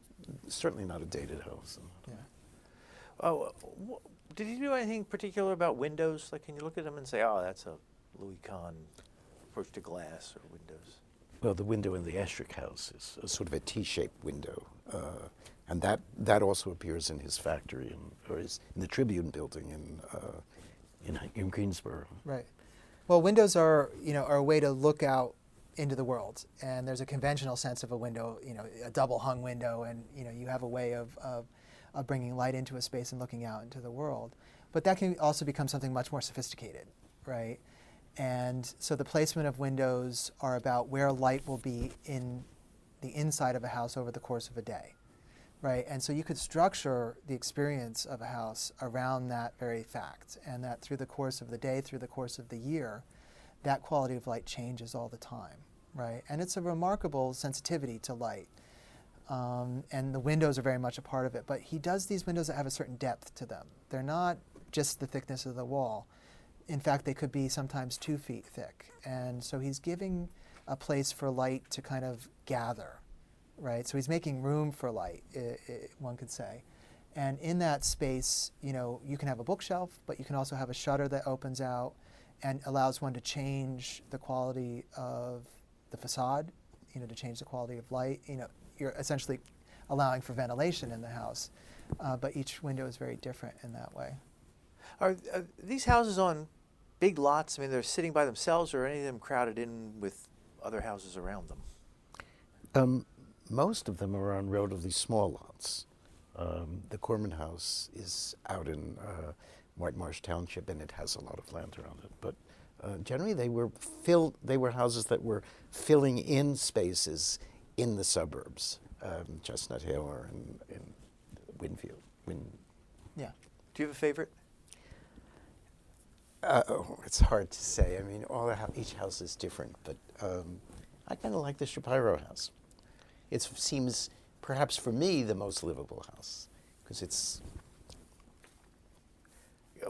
certainly not a dated house. Yeah. Oh, did he do anything particular about windows? Like, can you look at them and say, oh, that's a Louis Kahn approach to glass or windows? Well, the window in the Escherick house is a sort of a T-shaped window. And that also appears in his factory, or in the Tribune building in Greensboro. Right. Well, windows are a way to look out into the world, and there's a conventional sense of a window, you know, a double hung window, and you know, you have a way of bringing light into a space and looking out into the world. But that can also become something much more sophisticated, right? And so the placement of windows are about where light will be in the inside of a house over the course of a day, right? And so you could structure the experience of a house around that very fact, and that through the course of the day, through the course of the year, that quality of light changes all the time, right? And it's a remarkable sensitivity to light. And the windows are very much a part of it. But he does these windows that have a certain depth to them. They're not just the thickness of the wall. In fact, they could be sometimes 2 feet thick. And so he's giving a place for light to kind of gather, right? So he's making room for light, one could say. And in that space, you know, you can have a bookshelf, but you can also have a shutter that opens out and allows one to change the quality of the facade, you know, to change the quality of light. You know, you're essentially allowing for ventilation in the house, but each window is very different in that way. Are these houses on big lots? I mean, they're sitting by themselves, or are any of them crowded in with other houses around them? Most of them are on relatively small lots. The Corman House is out in White Marsh Township, and it has a lot of land around it. But generally, they were houses that were filling in spaces in the suburbs, Chestnut Hill or in Winfield. Yeah. Do you have a favorite? It's hard to say. I mean, each house is different, but I kind of like the Shapiro house. It seems, perhaps for me, the most livable house, because it's...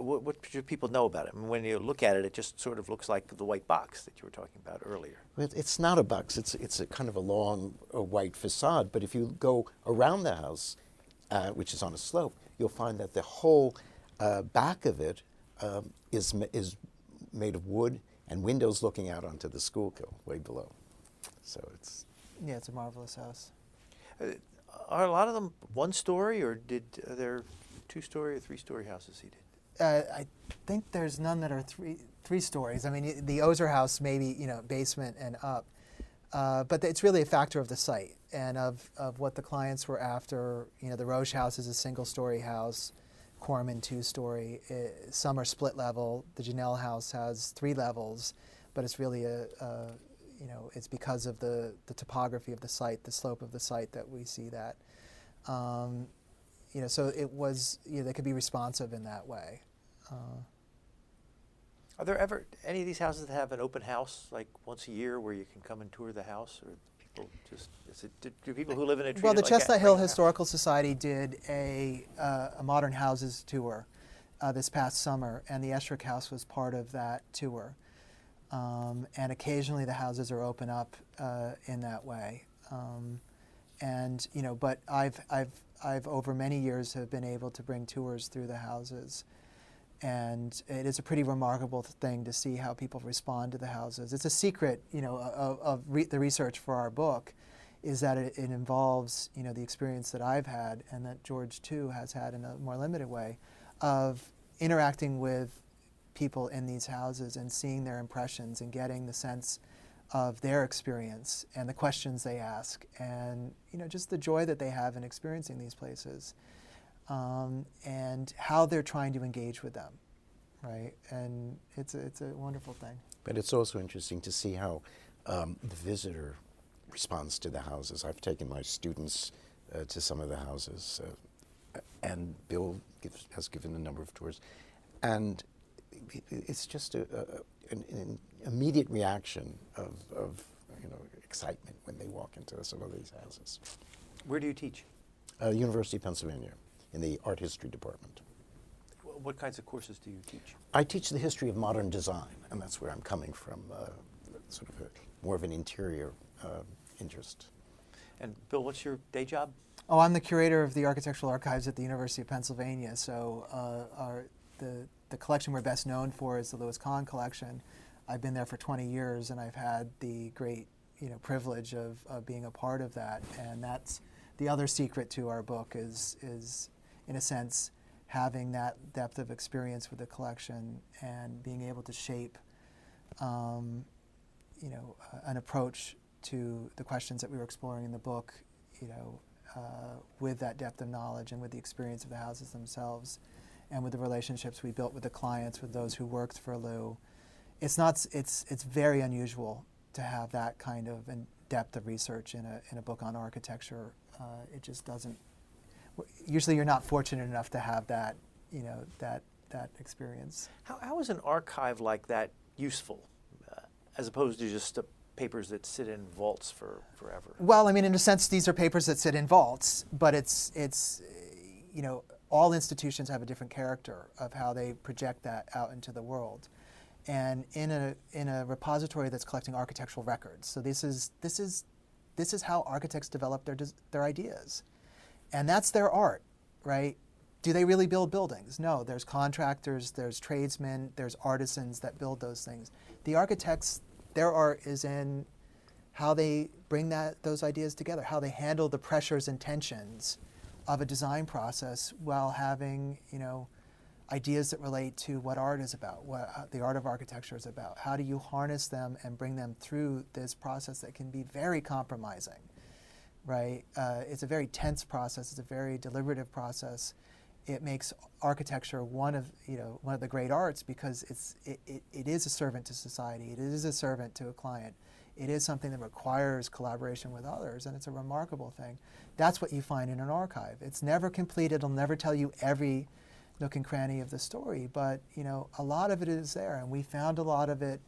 what should people know about it? I mean, when you look at it, it just sort of looks like the white box that you were talking about earlier. It's not a box. It's a kind of a long white facade. But if you go around the house, which is on a slope, you'll find that the whole back of it is made of wood and windows looking out onto the Schuylkill way below. So it's it's a marvelous house. Are a lot of them one story, or are there 2-story or 3-story houses he did? I think there's none that are three stories. I mean, the Ozer house maybe basement and up, but it's really a factor of the site and of what the clients were after. The Roche house is a single-story house, Corman 2-story. Some are split level. The Janelle house has 3 levels, but it's really it's because of the topography of the site, the slope of the site, that we see that. So it was, they could be responsive in that way. Are there ever any of these houses that have an open house, like once a year, where you can come and tour the house, or people do people who live in it? Well, the like Chestnut Hill house? Historical Society did a modern houses tour this past summer, and the Escherick House was part of that tour. And occasionally the houses are open up in that way. But I've over many years have been able to bring tours through the houses, and it is a pretty remarkable thing to see how people respond to the houses. It's a secret, of the research for our book, is that it involves, the experience that I've had and that George too has had in a more limited way, of interacting with people in these houses and seeing their impressions and getting the sense of their experience and the questions they ask, and just the joy that they have in experiencing these places, and how they're trying to engage with them, right? And it's a wonderful thing. But it's also interesting to see how the visitor responds to the houses. I've taken my students to some of the houses, and Bill has given a number of tours, and it's just an immediate reaction of excitement when they walk into some of these houses. Where do you teach? University of Pennsylvania, in the art history department. What kinds of courses do you teach? I teach the history of modern design, and that's where I'm coming from, sort of more of an interior interest. And Bill, what's your day job? Oh, I'm the curator of the architectural archives at the University of Pennsylvania. So the collection we're best known for is the Louis Kahn collection. I've been there for 20 years, and I've had the great privilege of being a part of that. And that's the other secret to our book is in a sense, having that depth of experience with the collection and being able to shape an approach to the questions that we were exploring in the book, with that depth of knowledge and with the experience of the houses themselves, and with the relationships we built with the clients, with those who worked for Lou. It's very unusual to have that kind of depth of research in a book on architecture. It just doesn't. Usually, you're not fortunate enough to have that, that experience. How is an archive like that useful, as opposed to just papers that sit in vaults forever? Well, I mean, in a sense, these are papers that sit in vaults, but it's all institutions have a different character of how they project that out into the world. And in a repository that's collecting architectural records, so this is how architects develop their ideas, and that's their art, right? Do they really build buildings? No, there's contractors, there's tradesmen, there's artisans that build those things. The architects, their art is in how they bring those ideas together, how they handle the pressures and tensions of a design process while having, ideas that relate to what art is about, what the art of architecture is about. How do you harness them and bring them through this process that can be very compromising, right? It's a very tense process. It's a very deliberative process. It makes architecture one of the great arts because it is a servant to society. It is a servant to a client. It is something that requires collaboration with others, and it's a remarkable thing. That's what you find in an archive. It's never complete. It'll never tell you every nook and cranny of the story, but a lot of it is there, and we found a lot of it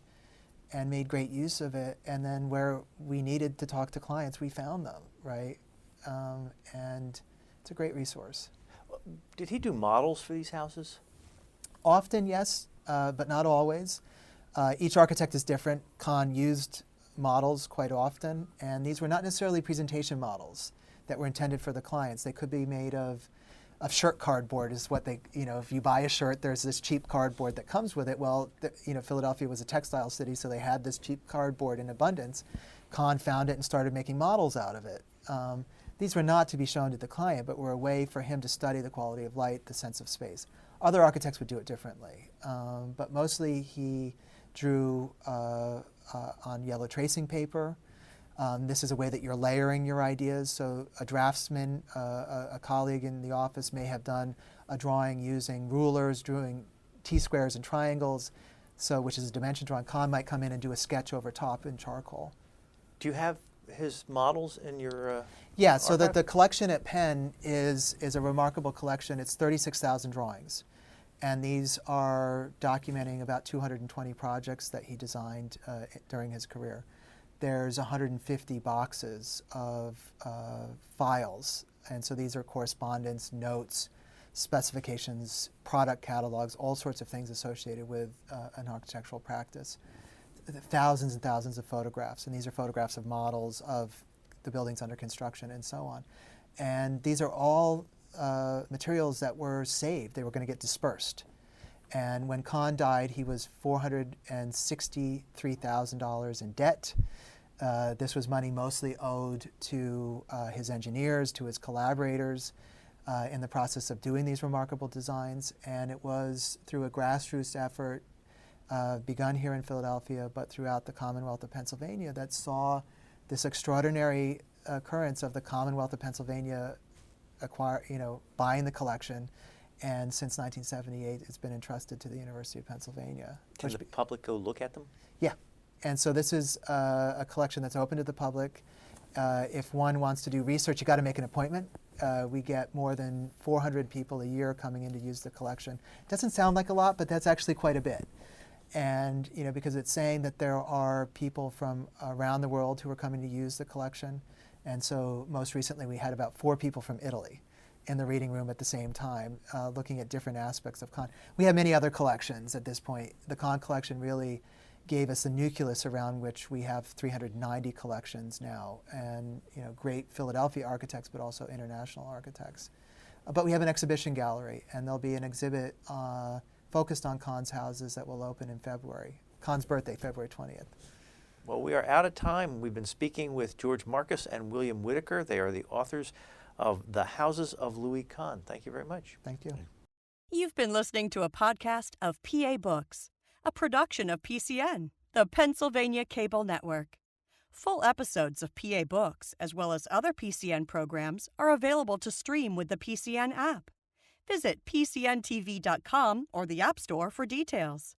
and made great use of it. And then where we needed to talk to clients, we found them, right? And it's a great resource. Did he do models for these houses? Often, yes, but not always. Each architect is different. Kahn used models quite often, and these were not necessarily presentation models that were intended for the clients. They could be made of shirt cardboard is what they, if you buy a shirt, there's this cheap cardboard that comes with it. Well, Philadelphia was a textile city, so they had this cheap cardboard in abundance. Kahn found it and started making models out of it. These were not to be shown to the client, but were a way for him to study the quality of light, the sense of space. Other architects would do it differently, but mostly he drew on yellow tracing paper. This is a way that you're layering your ideas. So a draftsman, a colleague in the office may have done a drawing using rulers, drawing T-squares and triangles, which is a dimension drawing. Kahn might come in and do a sketch over top in charcoal. Do you have his models in your Yeah, so archive? the collection at Penn is a remarkable collection. It's 36,000 drawings. And these are documenting about 220 projects that he designed during his career. There's 150 boxes of files. And so these are correspondence, notes, specifications, product catalogs, all sorts of things associated with an architectural practice. Thousands and thousands of photographs. And these are photographs of models of the buildings under construction and so on. And these are all materials that were saved. They were going to get dispersed. And when Kahn died, he was $463,000 in debt. This was money mostly owed to his engineers, to his collaborators in the process of doing these remarkable designs. And it was through a grassroots effort begun here in Philadelphia, but throughout the Commonwealth of Pennsylvania, that saw this extraordinary occurrence of the Commonwealth of Pennsylvania buying the collection, and since 1978, it's been entrusted to the University of Pennsylvania. Can the public go look at them? Yeah, and so this is a collection that's open to the public. If one wants to do research, you got to make an appointment. We get more than 400 people a year coming in to use the collection. Doesn't sound like a lot, but that's actually quite a bit. And because it's saying that there are people from around the world who are coming to use the collection. And so most recently we had about 4 people from Italy in the reading room at the same time, looking at different aspects of Kahn. We have many other collections at this point. The Kahn collection really gave us the nucleus around which we have 390 collections now, and great Philadelphia architects, but also international architects. But we have an exhibition gallery, and there'll be an exhibit focused on Kahn's houses that will open in February. Kahn's birthday, February 20th. Well, we are out of time. We've been speaking with George Marcus and William Whitaker. They are the authors of The Houses of Louis Kahn. Thank you very much. Thank you. You've been listening to a podcast of PA Books, a production of PCN, the Pennsylvania Cable Network. Full episodes of PA Books, as well as other PCN programs, are available to stream with the PCN app. Visit PCNTV.com or the App Store for details.